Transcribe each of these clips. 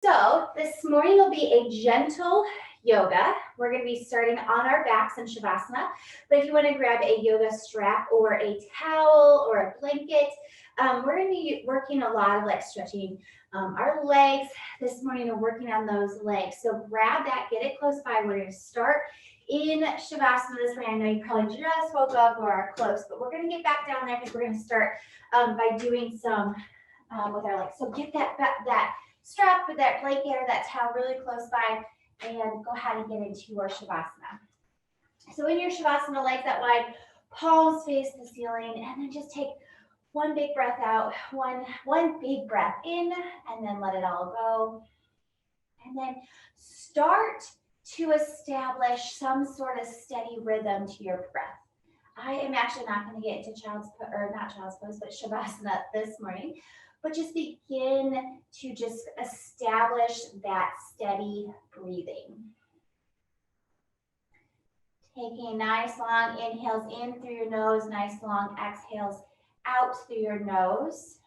So this morning will be a gentle yoga. We're going to be starting on our backs in Shavasana. But if you want to grab a yoga strap or a towel or a blanket, we're going to be working a lot of like stretching our legs. This morning we're working on those legs. So grab that, get it close by. We're going to start in Shavasana this morning. I know you probably just woke up or are close, but we're going to get back down there because we're going to start by doing some with our legs. So get that strap with that blanket or that towel really close by and go ahead and get into your Shavasana. So in your Shavasana, legs that wide, palms face the ceiling, and then just take one big breath out, one big breath in, and then let it all go. And then start to establish some sort of steady rhythm to your breath. I am actually not going to get into not child's pose, but Shavasana this morning. But just begin to just establish that steady breathing. Taking nice long inhales in through your nose, nice long exhales out through your nose.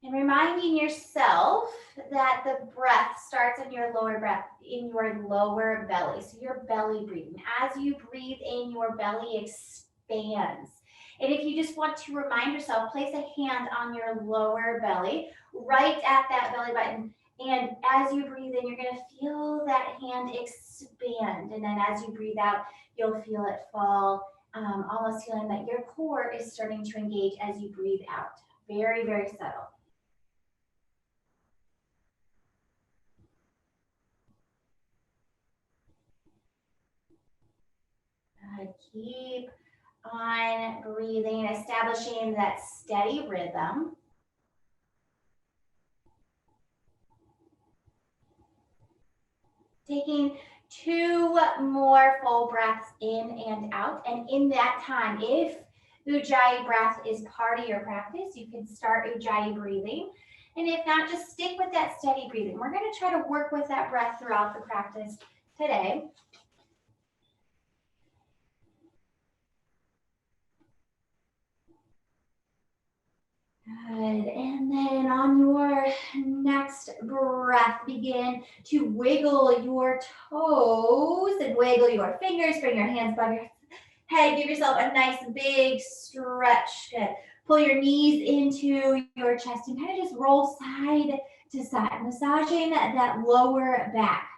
And reminding yourself that the breath starts in your lower belly. So your belly breathing. As you breathe in, your belly expands. And if you just want to remind yourself, place a hand on your lower belly, right at that belly button. And as you breathe in, you're going to feel that hand expand. And then as you breathe out, you'll feel it fall, almost feeling that your core is starting to engage as you breathe out. Very, very subtle. Keep on breathing, establishing that steady rhythm. Taking 2 more full breaths in and out. And in that time, if Ujjayi breath is part of your practice, you can start Ujjayi breathing. And if not, just stick with that steady breathing. We're going to try to work with that breath throughout the practice today. Good. And then on your next breath, begin to wiggle your toes and wiggle your fingers. Bring your hands above your head. Give yourself a nice big stretch. Good. Pull your knees into your chest and kind of just roll side to side, massaging that lower back.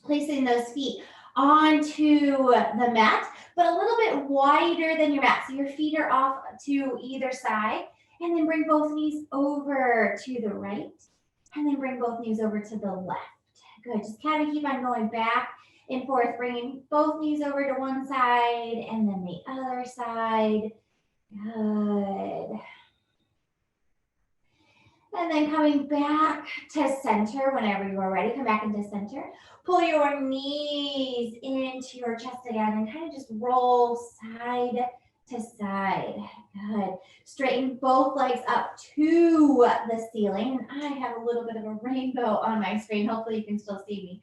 Placing those feet onto the mat, but a little bit wider than your mat. So your feet are off to either side. And then bring both knees over to the right. And then bring both knees over to the left. Good. Just kind of keep on going back and forth, bringing both knees over to one side and then the other side. Good. And then coming back to center whenever you are ready. Come back into center. Pull your knees into your chest again and kind of just roll side to side. Good. Straighten both legs up to the ceiling. I have a little bit of a rainbow on my screen. Hopefully you can still see me.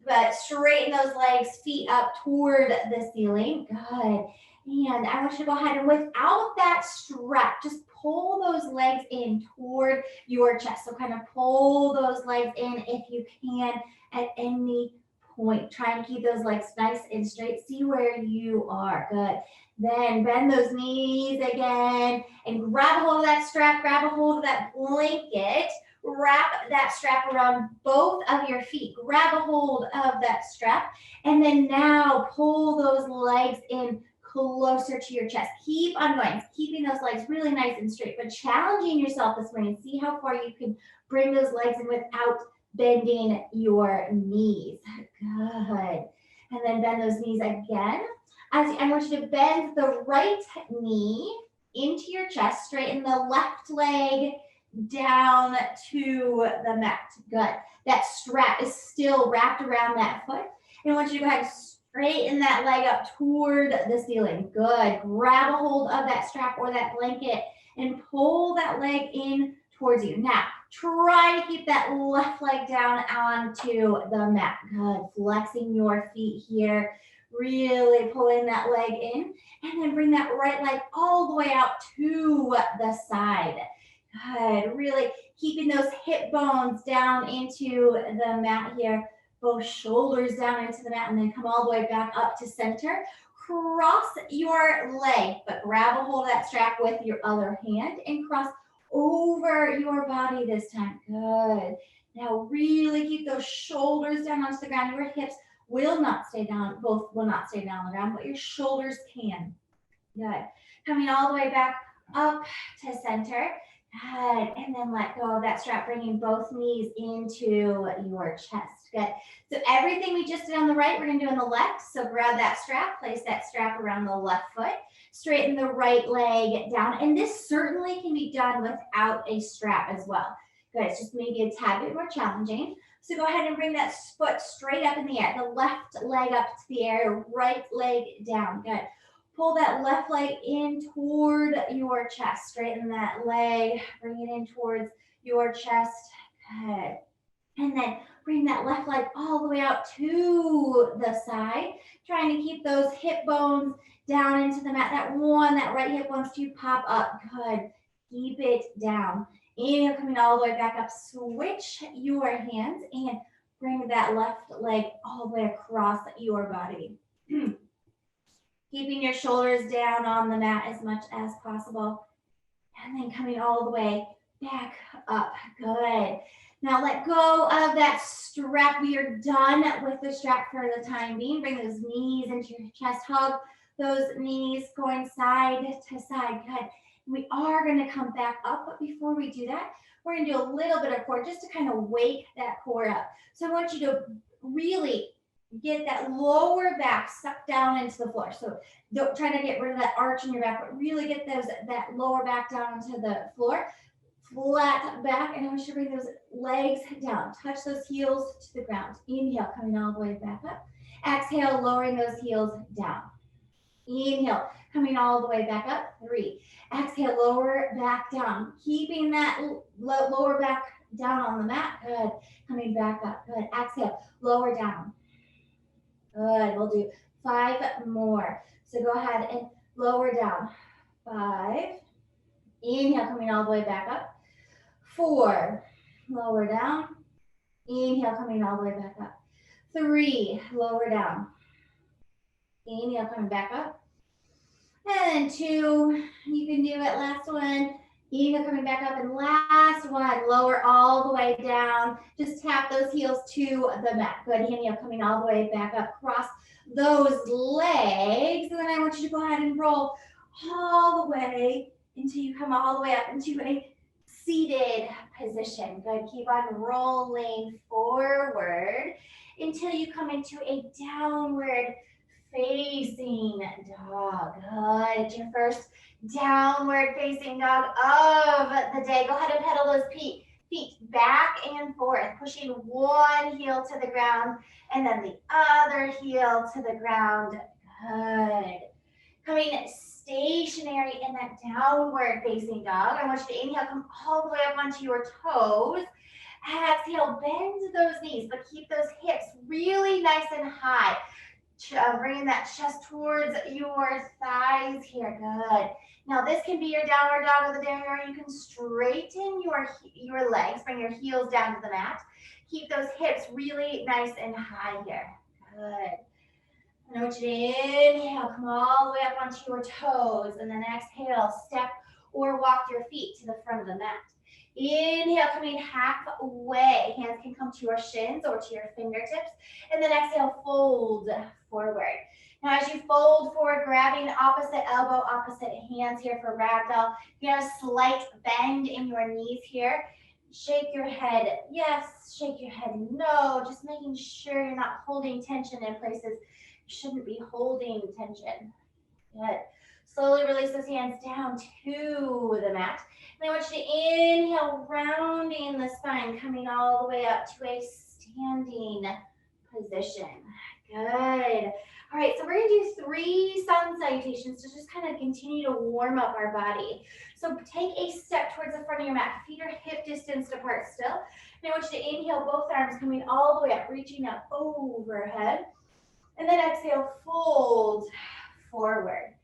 But straighten those legs, feet up toward the ceiling. Good. And I want you to go ahead and without that strap, just pull those legs in toward your chest. So kind of pull those legs in if you can at any point. Try and keep those legs nice and straight. See where you are. Good. Then bend those knees again and grab a hold of that strap, grab a hold of that blanket, wrap that strap around both of your feet, grab a hold of that strap, and then now pull those legs in closer to your chest. Keep on going, keeping those legs really nice and straight, but challenging yourself this morning. See how far you can bring those legs in without bending your knees. Good. And then bend those knees again. I want you to bend the right knee into your chest, straighten the left leg down to the mat. Good. That strap is still wrapped around that foot. And I want you to go ahead and straighten that leg up toward the ceiling. Good. Grab a hold of that strap or that blanket and pull that leg in towards you. Now, try to keep that left leg down onto the mat. Good. Flexing your feet here. Really pulling that leg in, and then bring that right leg all the way out to the side. Good. Really keeping those hip bones down into the mat here. Both shoulders down into the mat and then come all the way back up to center. Cross your leg, but grab a hold of that strap with your other hand and cross over your body this time. Good. Now really keep those shoulders down onto the ground. Your hips will not stay down, both will not stay down on the ground, but your shoulders can. Good. Coming all the way back up to center. Good. And then let go of that strap, bringing both knees into your chest. Good. So everything we just did on the right, we're going to do on the left. So grab that strap, place that strap around the left foot, straighten the right leg down. And this certainly can be done without a strap as well. Good. It's just maybe a tad bit more challenging. So go ahead and bring that foot straight up in the air. The left leg up to the air, right leg down. Good. Pull that left leg in toward your chest. Straighten that leg. Bring it in towards your chest. Good. And then bring that left leg all the way out to the side. Trying to keep those hip bones down into the mat. That right hip wants to pop up. Good. Keep it down. Inhale, coming all the way back up. Switch your hands and bring that left leg all the way across your body. Keeping your shoulders down on the mat as much as possible. And then coming all the way back up. Good. Now let go of that strap. We are done with the strap for the time being. Bring those knees into your chest. Hug those knees going side to side. Good. We are going to come back up, but before we do that, we're going to do a little bit of core just to kind of wake that core up. So I want you to really get that lower back sucked down into the floor. So don't try to get rid of that arch in your back, but really get that lower back down into the floor. Flat back, and I want you to bring those legs down. Touch those heels to the ground. Inhale, coming all the way back up. Exhale, lowering those heels down. Inhale, coming all the way back up. 3. Exhale, lower back down. Keeping that lower back down on the mat. Good. Coming back up. Good. Exhale, lower down. Good. We'll do 5 more. So go ahead and lower down. 5. Inhale, coming all the way back up. 4. Lower down. Inhale, coming all the way back up. 3. Lower down. Inhale, coming back up. And 2. You can do it. Last one. Inhale, coming back up. And last one. Lower all the way down. Just tap those heels to the mat. Good. Inhale, coming all the way back up. Cross those legs. And then I want you to go ahead and roll all the way until you come all the way up into a seated position. Good. Keep on rolling forward until you come into a downward facing dog. Good. It's your first downward facing dog of the day. Go ahead and pedal those feet back and forth, pushing one heel to the ground and then the other heel to the ground. Good. Coming stationary in that downward facing dog. I want you to inhale, come all the way up onto your toes. Exhale, bend those knees, but keep those hips really nice and high. Bringing that chest towards your thighs here. Good. Now this can be your downward dog of the day, or you can straighten your legs, bring your heels down to the mat. Keep those hips really nice and high here. Good. And I want you to inhale, come all the way up onto your toes, and then exhale, step or walk your feet to the front of the mat. Inhale, coming halfway. Hands can come to your shins or to your fingertips, and then exhale, fold forward. Now as you fold forward, grabbing opposite elbow, opposite hands here for ragdoll. You have a slight bend in your knees here. Shake your head, yes. Shake your head, no. Just making sure you're not holding tension in places you shouldn't be holding tension. Good. Slowly release those hands down to the mat. And I want you to inhale, rounding the spine, coming all the way up to a standing position. Good. All right, so we're going to do 3 sun salutations to just kind of continue to warm up our body. So take a step towards the front of your mat. Feet are hip distance apart still. And I want you to inhale, both arms coming all the way up, reaching up overhead. And then exhale, fold forward.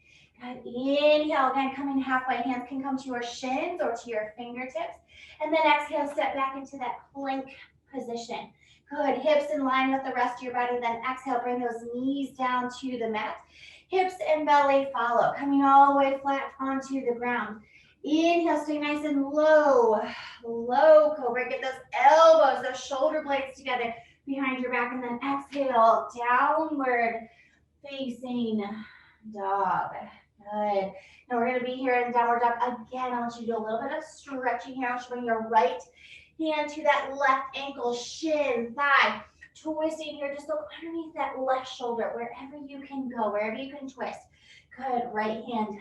Good. Inhale, again, coming halfway. Hands can come to your shins or to your fingertips. And then exhale, step back into that plank position. Good. Hips in line with the rest of your body. Then exhale, bring those knees down to the mat. Hips and belly follow, coming all the way flat onto the ground. Inhale, stay nice and low. Low cobra. Get those elbows, those shoulder blades together behind your back. And then exhale, downward facing dog. Good. Now we're going to be here in downward dog again. I want you to do a little bit of stretching here. I want you to bring your right hand to that left ankle, shin, thigh. Twisting here. Just look underneath that left shoulder, wherever you can go, wherever you can twist. Good. Right hand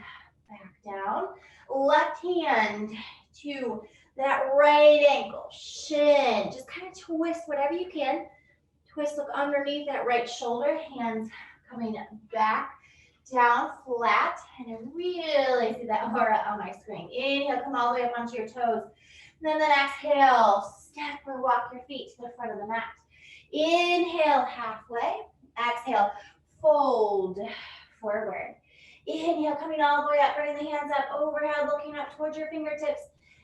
back down. Left hand to that right ankle, shin. Just kind of twist whatever you can. Twist, look underneath that right shoulder. Hands coming back, down, flat. And I really see that aura on my screen. Inhale, come all the way up onto your toes. And then exhale, step or walk your feet to the front of the mat. Inhale, halfway. Exhale, fold forward. Inhale, coming all the way up, bring the hands up overhead, looking up towards your fingertips.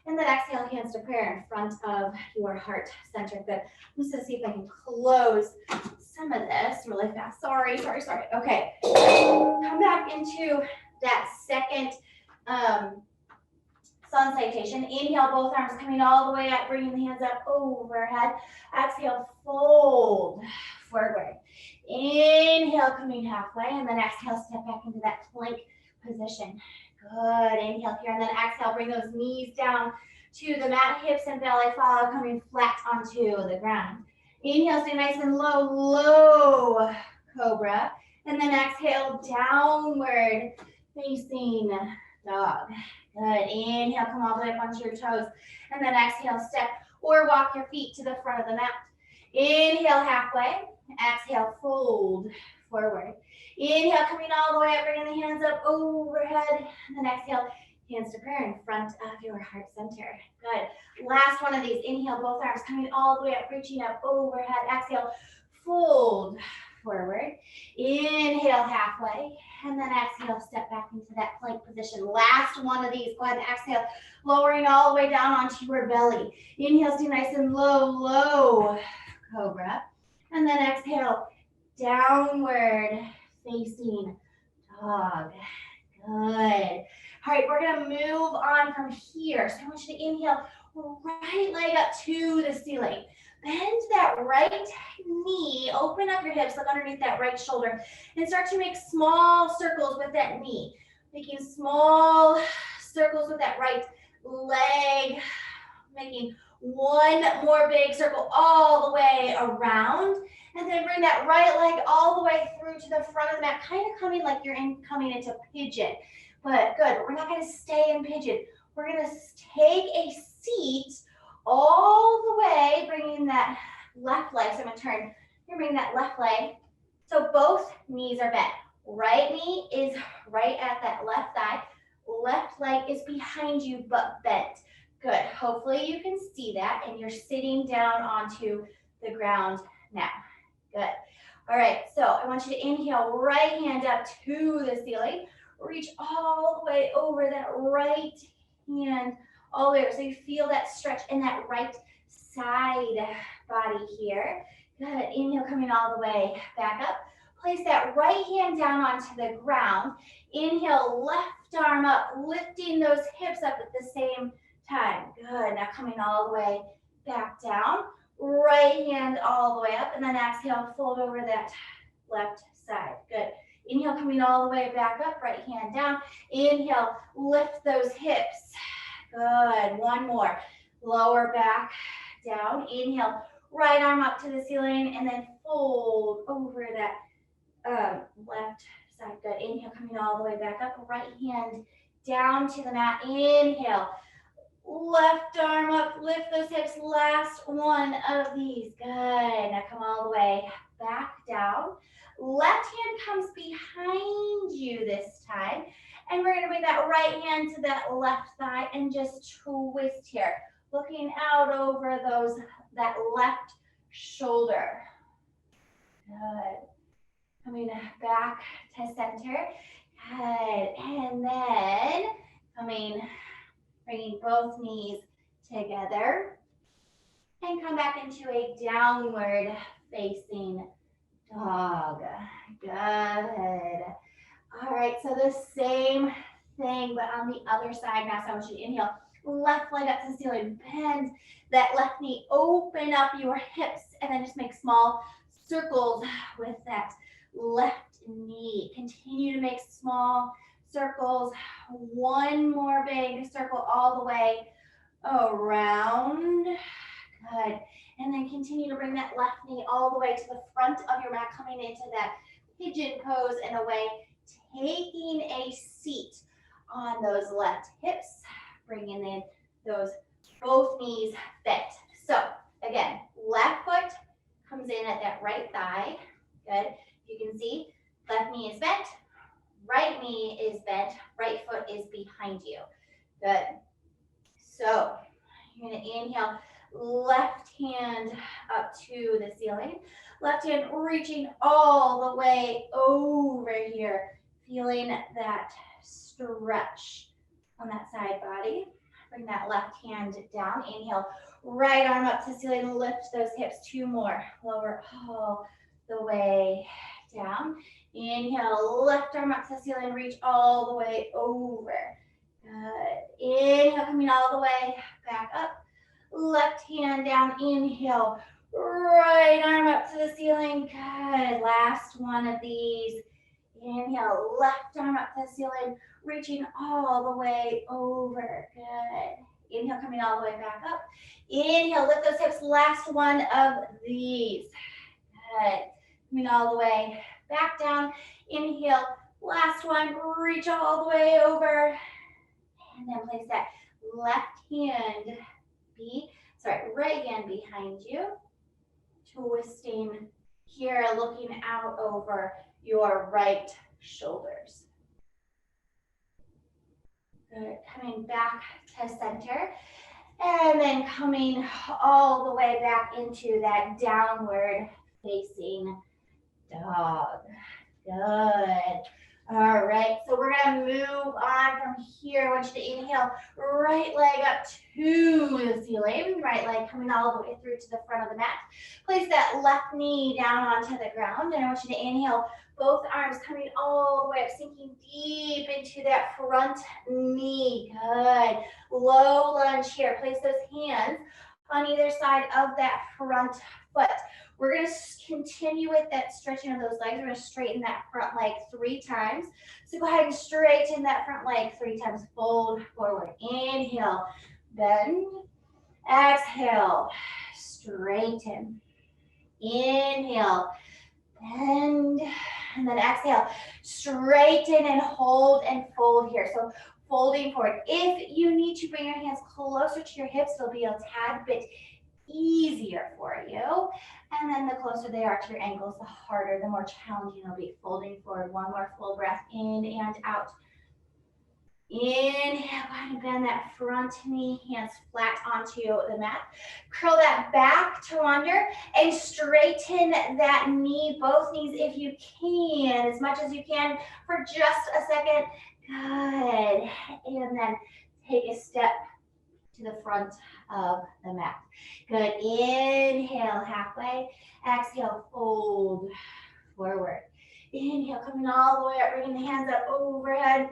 And then exhale, hands to prayer in front of your heart center. Good. I'm just going to see if I can close some of this really fast. Sorry. Okay. Come back into that second sun salutation. Inhale, both arms coming all the way up, bringing the hands up overhead. Exhale, fold forward. Inhale, coming halfway, and then exhale, step back into that plank position. Good. Inhale here, and then exhale, bring those knees down to the mat, hips and belly follow, coming flat onto the ground. Inhale, stay nice and low, low cobra. And then exhale, downward facing dog. Good. Inhale, come all the way up onto your toes. And then exhale, step or walk your feet to the front of the mat. Inhale, halfway. Exhale, fold forward. Inhale, coming all the way up, bringing the hands up overhead. And then exhale, hands to prayer in front of your heart center. Good. Last one of these. Inhale, both arms coming all the way up, reaching up overhead. Exhale, fold forward. Inhale, halfway. And then exhale, step back into that plank position. Last one of these. Go ahead and exhale, lowering all the way down onto your belly. Inhale, stay nice and low, low cobra. And then exhale, downward facing dog. Good. All right, we're going to move on from here. So I want you to inhale, right leg up to the ceiling. Bend that right knee, open up your hips, look underneath that right shoulder, and start to make small circles with that knee. Making small circles with that right leg, making one more big circle all the way around, and then bring that right leg all the way through to the front of the mat, kind of coming like you're coming into pigeon. But good, we're not going to stay in pigeon. We're going to take a seat all the way, bringing that left leg. So I'm going to turn, you're bringing that left leg. So both knees are bent. Right knee is right at that left thigh. Left leg is behind you but bent. Good. Hopefully you can see that, and you're sitting down onto the ground now. Good. All right, so I want you to inhale, right hand up to the ceiling. Reach all the way over that right hand, all the way over. So you feel that stretch in that right side body here. Good. Inhale, coming all the way back up. Place that right hand down onto the ground. Inhale, left arm up, lifting those hips up at the same time. Good. Now coming all the way back down. Right hand all the way up. And then exhale, fold over that left side. Good. Inhale, coming all the way back up. Right hand down. Inhale, lift those hips. Good. One more. Lower back down. Inhale, right arm up to the ceiling. And then fold over that left side. Good. Inhale, coming all the way back up. Right hand down to the mat. Inhale. Left arm up, lift those hips. Last one of these. Good. Now come all the way back down. Left hand comes behind you this time. And we're going to bring that right hand to that left thigh and just twist here. Looking out over that left shoulder. Good. Coming back to center. Good. And then bringing both knees together and come back into a downward facing dog. Good. All right, so the same thing, but on the other side now. So I want you to inhale, left leg up to the ceiling, bend that left knee, open up your hips, and then just make small circles with that left knee. Continue to make small circles. One more big circle all the way around. Good. And then continue to bring that left knee all the way to the front of your mat, coming into that pigeon pose in a way, taking a seat on those left hips, bringing in those both knees bent. So again, left foot comes in at that right thigh. Good. You can see left knee is bent, right knee is bent, right foot is behind you. Good. So you're going to inhale, left hand up to the ceiling, left hand reaching all the way over here, feeling that stretch on that side body. Bring that left hand down, inhale, right arm up to the ceiling, lift those hips, two more, lower all the way down. Inhale, left arm up to the ceiling, reach all the way over. Good. Inhale, coming all the way back up. Left hand down, inhale, right arm up to the ceiling. Good. Last one of these. Inhale, left arm up to the ceiling, reaching all the way over. Good. Inhale, coming all the way back up. Inhale, lift those hips. Last one of these. Good. Coming all the way back down. Inhale, last one, reach all the way over. And then place that right hand behind you. Twisting here, looking out over your right shoulders. Good. Coming back to center. And then coming all the way back into that downward facing dog. Good. All right, so we're gonna move on from here. I want you to inhale, right leg up to the ceiling, right leg coming all the way through to the front of the mat. Place that left knee down onto the ground, and I want you to inhale, both arms coming all the way up, sinking deep into that front knee. Good. Low lunge here. Place those hands on either side of that front foot. We're going to continue with that stretching of those legs. We're going to straighten that front leg 3 times. So go ahead and straighten that front leg 3 times. Fold forward. Inhale, bend. Exhale, straighten. Inhale, bend. And then exhale, straighten and hold and fold here. So folding forward. If you need to bring your hands closer to your hips, it'll be a tad bit easier for you. And then the closer they are to your ankles, the harder, the more challenging it'll be. Folding forward. One more full breath in and out. Inhale, go ahead and bend that front knee, hands flat onto the mat. Curl that back to under and straighten that knee, both knees if you can, as much as you can for just a second. Good. And then take a step to the front of the mat. Good. Inhale, halfway. Exhale, fold forward. Inhale, coming all the way up, bringing the hands up overhead.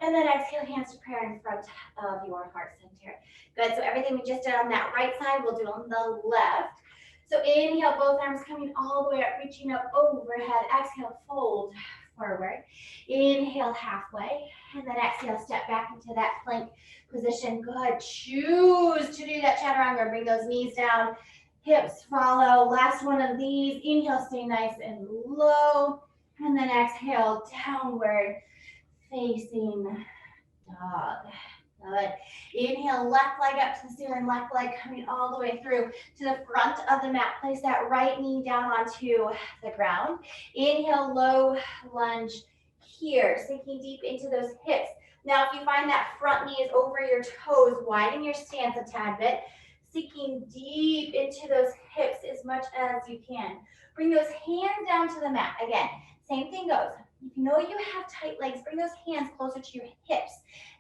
And then exhale, hands to prayer in front of your heart center. Good. So everything we just did on that right side, we'll do on the left. So inhale, both arms coming all the way up, reaching up overhead. Exhale, fold forward. Inhale, halfway. And then exhale, step back into that plank position. Good. Choose to do that chaturanga. Bring those knees down. Hips follow. Last one of these. Inhale, stay nice and low. And then exhale, downward facing dog. Good. Inhale, left leg up to the ceiling, left leg coming all the way through to the front of the mat. Place that right knee down onto the ground. Inhale, low lunge here, sinking deep into those hips. Now, if you find that front knee is over your toes, widen your stance a tad bit, sinking deep into those hips as much as you can. Bring those hands down to the mat. Again, same thing goes. If you know you have tight legs, bring those hands closer to your hips,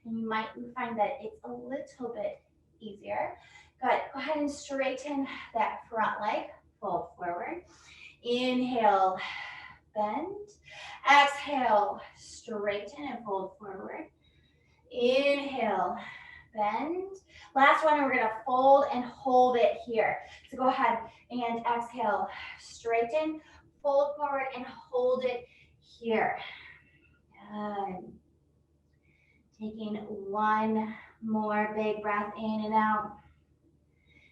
and you might find that it's a little bit easier. Good. Go ahead and straighten that front leg. Fold forward. Inhale, bend. Exhale, straighten and fold forward. Inhale, bend. Last one, we're gonna fold and hold it here. So go ahead and exhale, straighten, fold forward and hold it here. Good. Taking one more big breath in and out.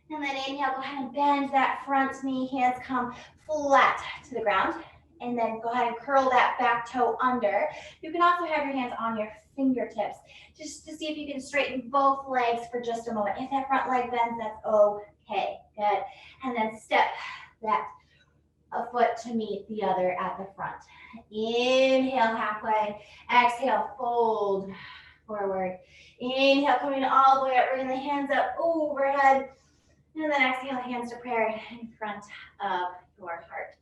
And then inhale, go ahead and bend that front knee, hands come flat to the ground. And then go ahead and curl that back toe under. You can also have your hands on your fingertips, just to see if you can straighten both legs for just a moment. If that front leg bends, that's okay. Good. And then step that a foot to meet the other at the front. Inhale halfway. Exhale, fold forward. Inhale, coming all the way up, bringing the hands up overhead. And then exhale, hands to prayer in front of your heart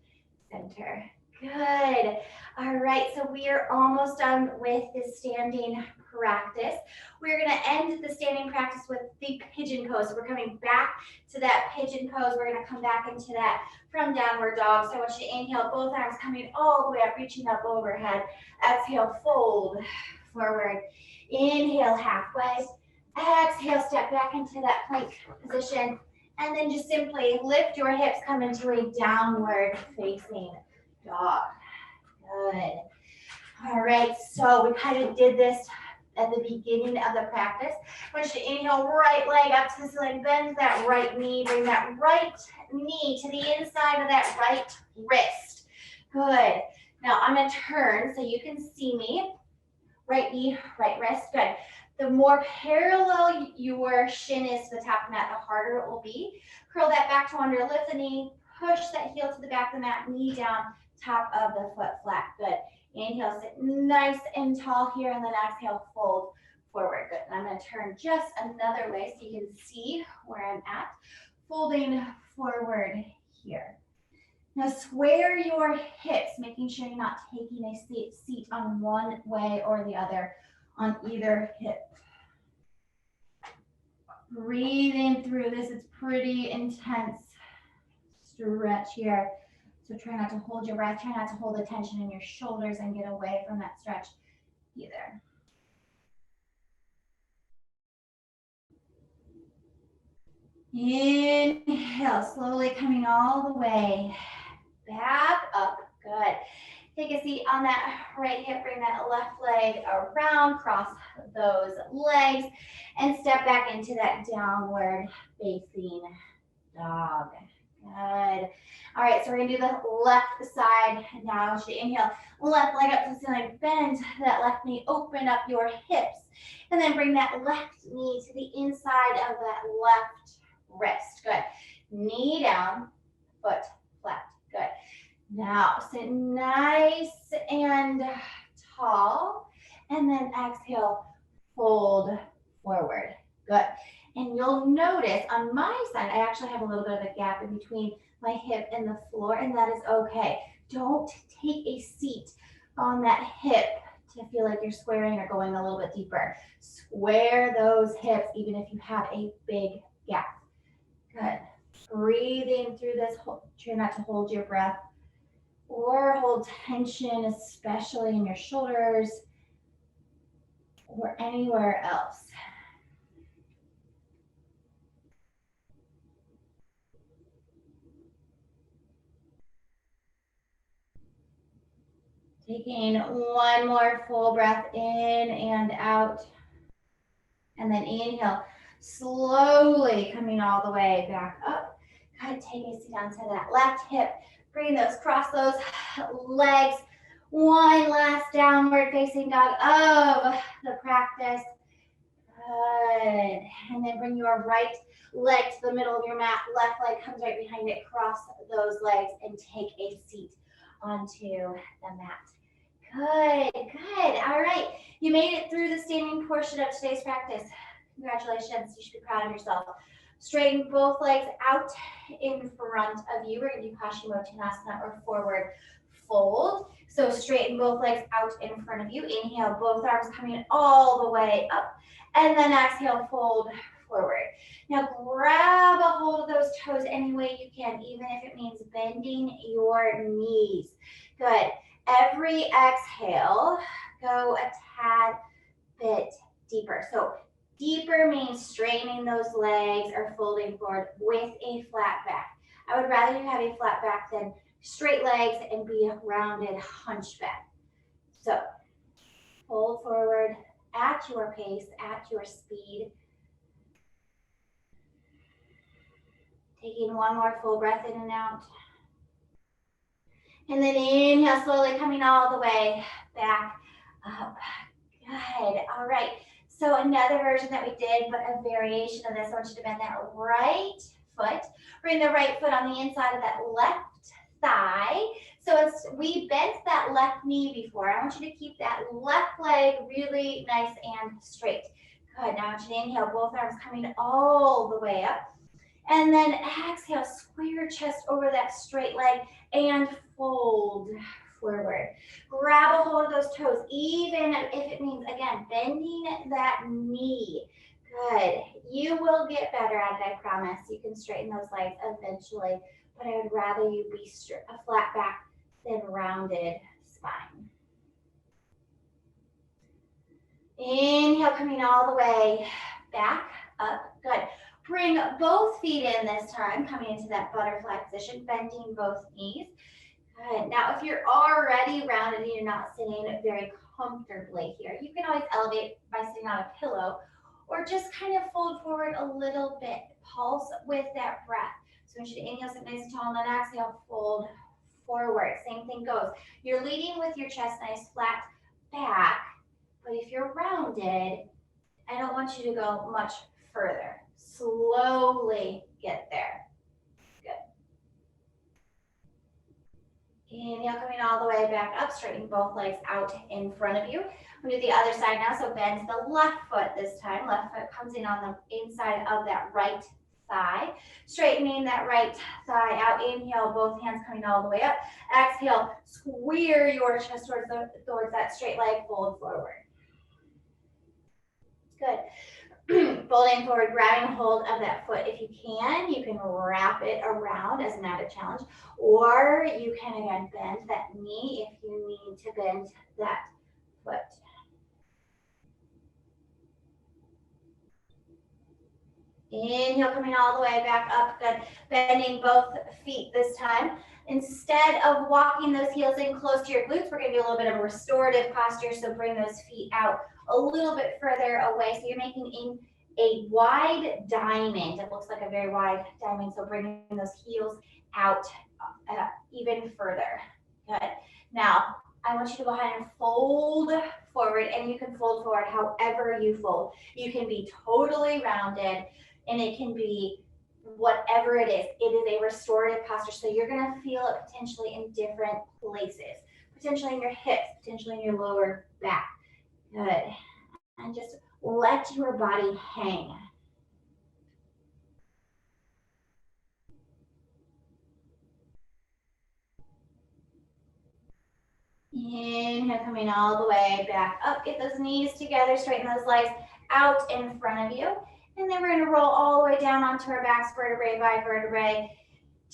center. Good. All right, so we are almost done with the standing practice. We're going to end the standing practice with the pigeon pose. So we're coming back to that pigeon pose. We're going to come back into that from downward dog. So I want you to inhale, both arms coming all the way up, reaching up overhead. Exhale, fold forward. Inhale, halfway. Exhale, step back into that plank position. And then just simply lift your hips, come into a downward facing dog. Good. All right, so we kind of did this at the beginning of the practice. I want you to inhale, right leg up to the ceiling, bend that right knee, bring that right knee to the inside of that right wrist. Good. Now I'm going to turn so you can see me. Right knee, right wrist. Good. The more parallel your shin is to the top of the mat, the harder it will be. Curl that back toe under, lift the knee, push that heel to the back of the mat, knee down, top of the foot flat. Good. Inhale, sit nice and tall here, and then exhale, fold forward. Good. And I'm going to turn just another way so you can see where I'm at. Folding forward here. Now square your hips, making sure you're not taking a seat on one way or the other on either hip. Breathing through this, it's pretty intense stretch here. So try not to hold your breath, try not to hold the tension in your shoulders and get away from that stretch either. Inhale, slowly coming all the way back up. Good. Take a seat on that right hip, bring that left leg around, cross those legs, and step back into that downward facing dog. Good. All right, so we're gonna do the left side now. So inhale, left leg up to the ceiling, bend that left knee, open up your hips, and then bring that left knee to the inside of that left wrist. Good. Knee down, foot flat. Good. Now, sit nice and tall, and then exhale, fold forward. Good. And you'll notice on my side, I actually have a little bit of a gap in between my hip and the floor, and that is okay. Don't take a seat on that hip to feel like you're squaring or going a little bit deeper. Square those hips, even if you have a big gap. Good. Breathing through this, try not to hold your breath or hold tension, especially in your shoulders or anywhere else. Taking one more full breath in and out. And then inhale, slowly coming all the way back up. Good, take a seat onto that left hip. Bring those, cross those legs. One last downward facing dog of the practice. Good. And then bring your right leg to the middle of your mat. Left leg comes right behind it. Cross those legs and take a seat onto the mat. Good, good. All right. You made it through the standing portion of today's practice. Congratulations. You should be proud of yourself. Straighten both legs out in front of you. We're going to do Paschimottanasana or forward fold. So straighten both legs out in front of you. Inhale, both arms coming all the way up. And then exhale, fold forward. Now grab a hold of those toes any way you can, even if it means bending your knees. Good. Every exhale, go a tad bit deeper. So deeper means straightening those legs or folding forward with a flat back. I would rather you have a flat back than straight legs and be a rounded hunchback. So fold forward at your pace, at your speed. Taking one more full breath in and out. And then inhale, slowly coming all the way back up. Good. All right. So another version that we did, but a variation of this. I want you to bend that right foot. Bring the right foot on the inside of that left thigh. So we bent that left knee before. I want you to keep that left leg really nice and straight. Good. Now I want you to inhale, both arms coming all the way up. And then exhale, square your chest over that straight leg and fold forward. Grab a hold of those toes, even if it means, again, bending that knee. Good. You will get better at it, I promise. You can straighten those legs eventually, but I would rather you be a flat back than rounded spine. Inhale, coming all the way back up. Good. Bring both feet in this time, coming into that butterfly position, bending both knees. Good. Now, if you're already rounded and you're not sitting very comfortably here, you can always elevate by sitting on a pillow or just kind of fold forward a little bit. Pulse with that breath. So I want you to inhale, sit nice and tall, and then exhale, fold forward. Same thing goes. You're leading with your chest nice, flat back, but if you're rounded, I don't want you to go much further. Slowly get there. Inhale, coming all the way back up, straightening both legs out in front of you. We'll do the other side now, so bend the left foot this time. Left foot comes in on the inside of that right thigh. Straightening that right thigh out. Inhale, both hands coming all the way up. Exhale, square your chest towards that straight leg, fold forward. Good. Folding forward, grabbing hold of that foot. If you can wrap it around as an added challenge, or you can again bend that knee if you need to bend that foot. Inhale, coming all the way back up. Good. Bending both feet this time. Instead of walking those heels in close to your glutes, we're going to do a little bit of a restorative posture. So bring those feet out a little bit further away. So you're making a wide diamond. It looks like a very wide diamond. So bringing those heels out even further. Good. Now, I want you to go ahead and fold forward, and you can fold forward however you fold. You can be totally rounded, and it can be whatever it is. It is a restorative posture. So you're going to feel it potentially in different places, potentially in your hips, potentially in your lower back. Good. And just let your body hang. Inhale, coming all the way back up. Get those knees together, straighten those legs out in front of you. And then we're going to roll all the way down onto our backs, vertebrae by vertebrae,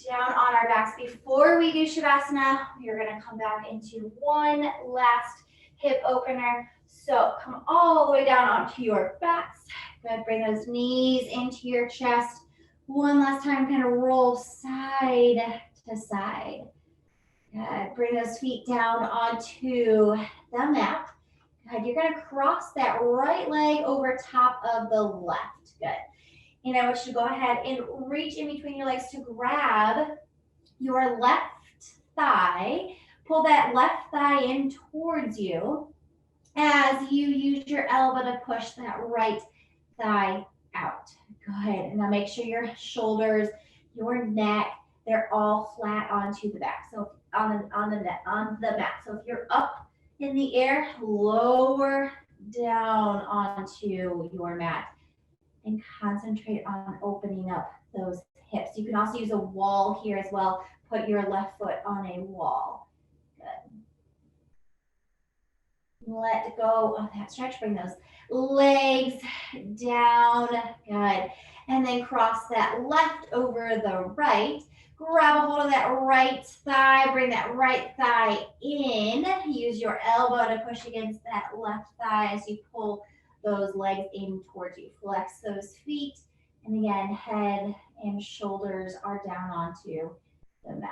down on our backs. Before we do Shavasana, you're going to come back into one last hip opener. So come all the way down onto your backs. Good. Bring those knees into your chest. One last time, kind of roll side to side. Good. Bring those feet down onto the mat. Good. You're going to cross that right leg over top of the left. Good. And I want you to go ahead and reach in between your legs to grab your left thigh. Pull that left thigh in towards you as you use your elbow to push that right thigh out. Good. Now make sure your shoulders, your neck, they're all flat onto the back. So on the mat. So if you're up in the air, lower down onto your mat and concentrate on opening up those hips. You can also use a wall here as well. Put your left foot on a wall. Good. Let go of that stretch. Bring those legs down. Good. And then cross that left over the right. Grab a hold of that right thigh. Bring that right thigh in. Use your elbow to push against that left thigh as you pull those legs in towards you. Flex those feet. And again, head and shoulders are down onto the mat.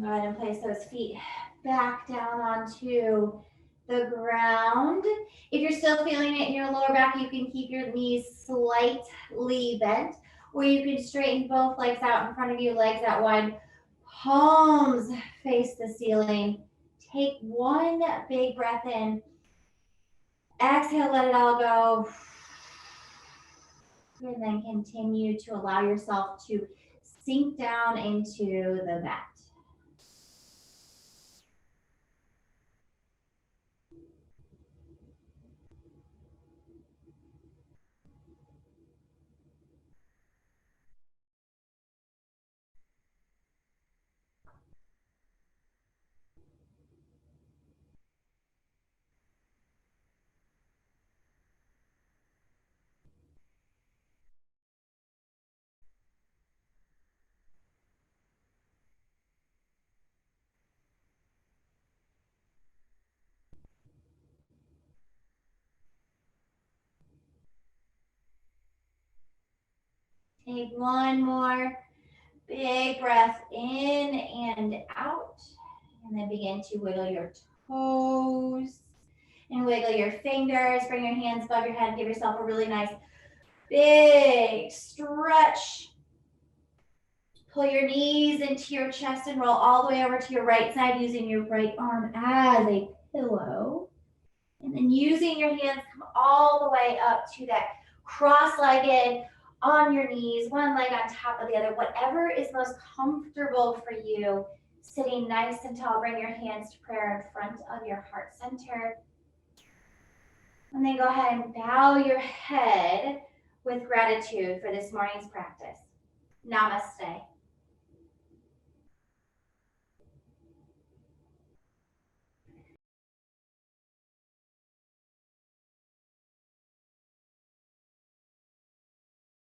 Go ahead and place those feet back down onto the ground. If you're still feeling it in your lower back, you can keep your knees slightly bent, or you can straighten both legs out in front of you, legs out wide, palms face the ceiling. Take one big breath in. Exhale, let it all go. And then continue to allow yourself to sink down into the mat. Take one more big breath in and out. And then begin to wiggle your toes and wiggle your fingers. Bring your hands above your head. Give yourself a really nice big stretch. Pull your knees into your chest and roll all the way over to your right side using your right arm as a pillow. And then using your hands, come all the way up to that cross-legged on your knees, one leg on top of the other, whatever is most comfortable for you. Sitting nice and tall, bring your hands to prayer in front of your heart center. And then go ahead and bow your head with gratitude for this morning's practice. Namaste.